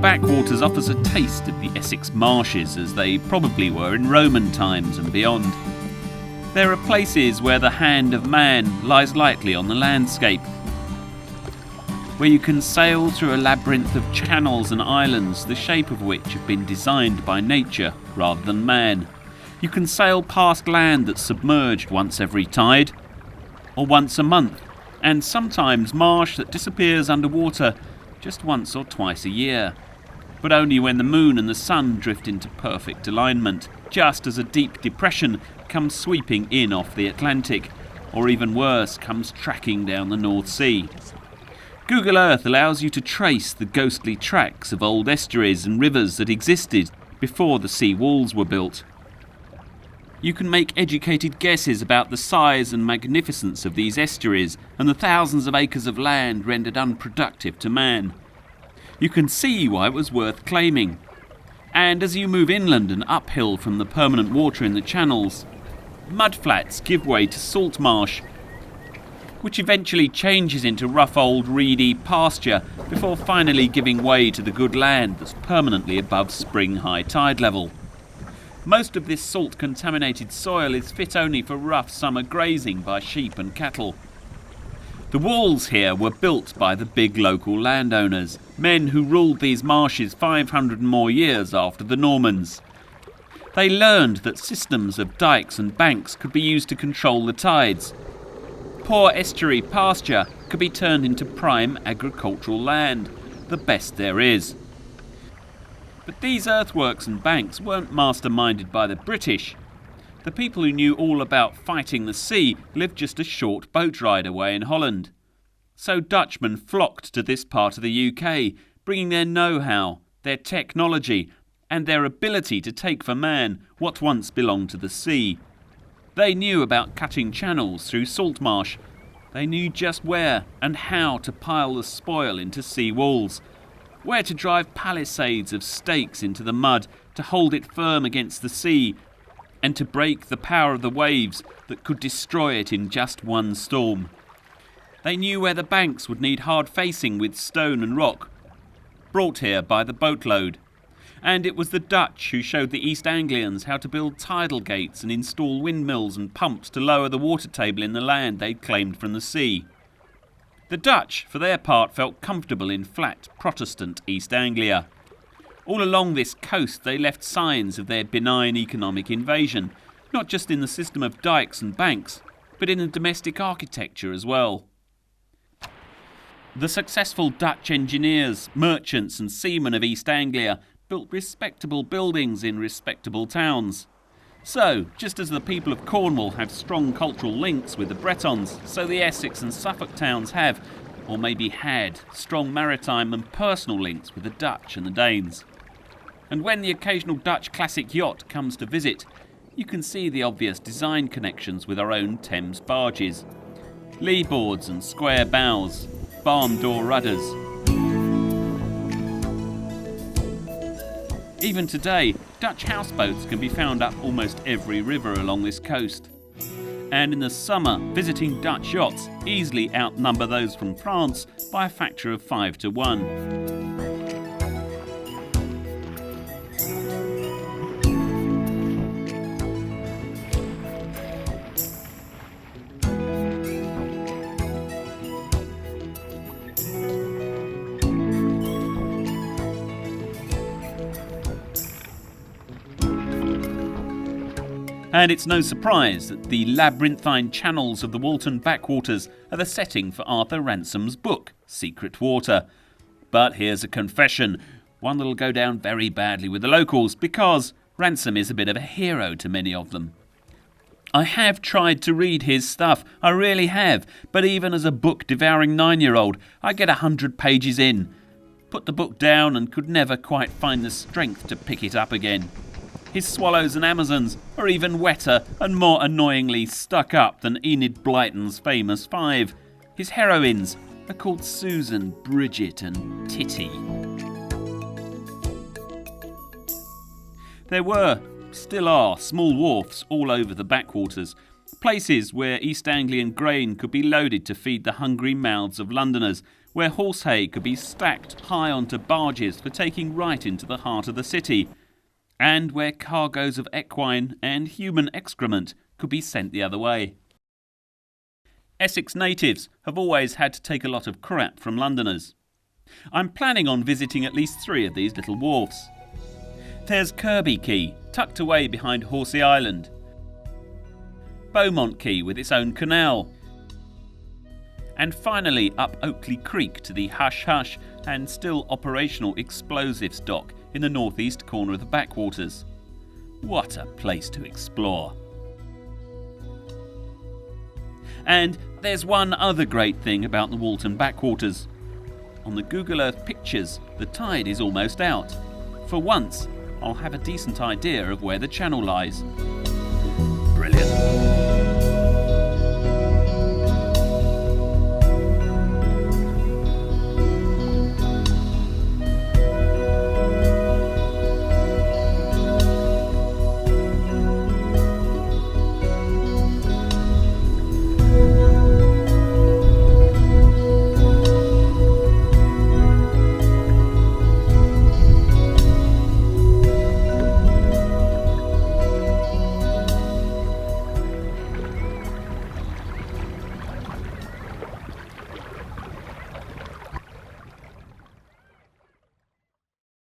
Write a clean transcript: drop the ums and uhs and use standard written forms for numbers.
backwaters offers a taste of the Essex marshes as they probably were in Roman times and beyond. There are places where the hand of man lies lightly on the landscape, where you can sail through a labyrinth of channels and islands, the shape of which have been designed by nature rather than man. You can sail past land that's submerged once every tide, or once a month, and sometimes marsh that disappears underwater just once or twice a year, but only when the moon and the sun drift into perfect alignment, just as a deep depression comes sweeping in off the Atlantic, or even worse, comes tracking down the North Sea. Google Earth allows you to trace the ghostly tracks of old estuaries and rivers that existed before the sea walls were built. You can make educated guesses about the size and magnificence of these estuaries and the thousands of acres of land rendered unproductive to man. You can see why it was worth claiming. And as you move inland and uphill from the permanent water in the channels, mudflats give way to salt marsh, which eventually changes into rough old reedy pasture before finally giving way to the good land that's permanently above spring high tide level. Most of this salt-contaminated soil is fit only for rough summer grazing by sheep and cattle. The walls here were built by the big local landowners, men who ruled these marshes 500 and more years after the Normans. They learned that systems of dikes and banks could be used to control the tides. Poor estuary pasture could be turned into prime agricultural land, the best there is. But these earthworks and banks weren't masterminded by the British. The people who knew all about fighting the sea lived just a short boat ride away in Holland. So Dutchmen flocked to this part of the UK, bringing their know-how, their technology, and their ability to take for man what once belonged to the sea. They knew about cutting channels through salt marsh. They knew just where and how to pile the spoil into sea walls, where to drive palisades of stakes into the mud to hold it firm against the sea, and to break the power of the waves that could destroy it in just one storm. They knew where the banks would need hard facing with stone and rock, brought here by the boatload. And it was the Dutch who showed the East Anglians how to build tidal gates and install windmills and pumps to lower the water table in the land they'd claimed from the sea. The Dutch, for their part, felt comfortable in flat Protestant East Anglia. All along this coast they left signs of their benign economic invasion, not just in the system of dikes and banks, but in the domestic architecture as well. The successful Dutch engineers, merchants and seamen of East Anglia built respectable buildings in respectable towns. So, just as the people of Cornwall have strong cultural links with the Bretons, so the Essex and Suffolk towns have, or maybe had, strong maritime and personal links with the Dutch and the Danes. And when the occasional Dutch classic yacht comes to visit, you can see the obvious design connections with our own Thames barges. Lee boards and square bows, barn door rudders. Even today, Dutch houseboats can be found up almost every river along this coast. And in the summer, visiting Dutch yachts easily outnumber those from France by a factor of 5 to 1. And it's no surprise that the labyrinthine channels of the Walton backwaters are the setting for Arthur Ransom's book, Secret Water. But here's a confession, one that'll go down very badly with the locals, because Ransom is a bit of a hero to many of them. I have tried to read his stuff, I really have, but even as a book-devouring 9-year-old, I get 100 pages in, put the book down and could never quite find the strength to pick it up again. His Swallows and Amazons are even wetter and more annoyingly stuck up than Enid Blyton's famous 5. His heroines are called Susan, Bridget and Titty. There were, still are, small wharfs all over the backwaters, places where East Anglian grain could be loaded to feed the hungry mouths of Londoners, where horse hay could be stacked high onto barges for taking right into the heart of the city, and where cargoes of equine and human excrement could be sent the other way. Essex natives have always had to take a lot of crap from Londoners. I'm planning on visiting at least 3 of these little wharfs. There's Kirby Quay, tucked away behind Horsey Island, Beaumont Quay with its own canal, and finally up Oakley Creek to the hush-hush and still operational explosives dock in the northeast corner of the backwaters. What a place to explore! And there's one other great thing about the Walton backwaters. On the Google Earth pictures, the tide is almost out. For once, I'll have a decent idea of where the channel lies. Brilliant.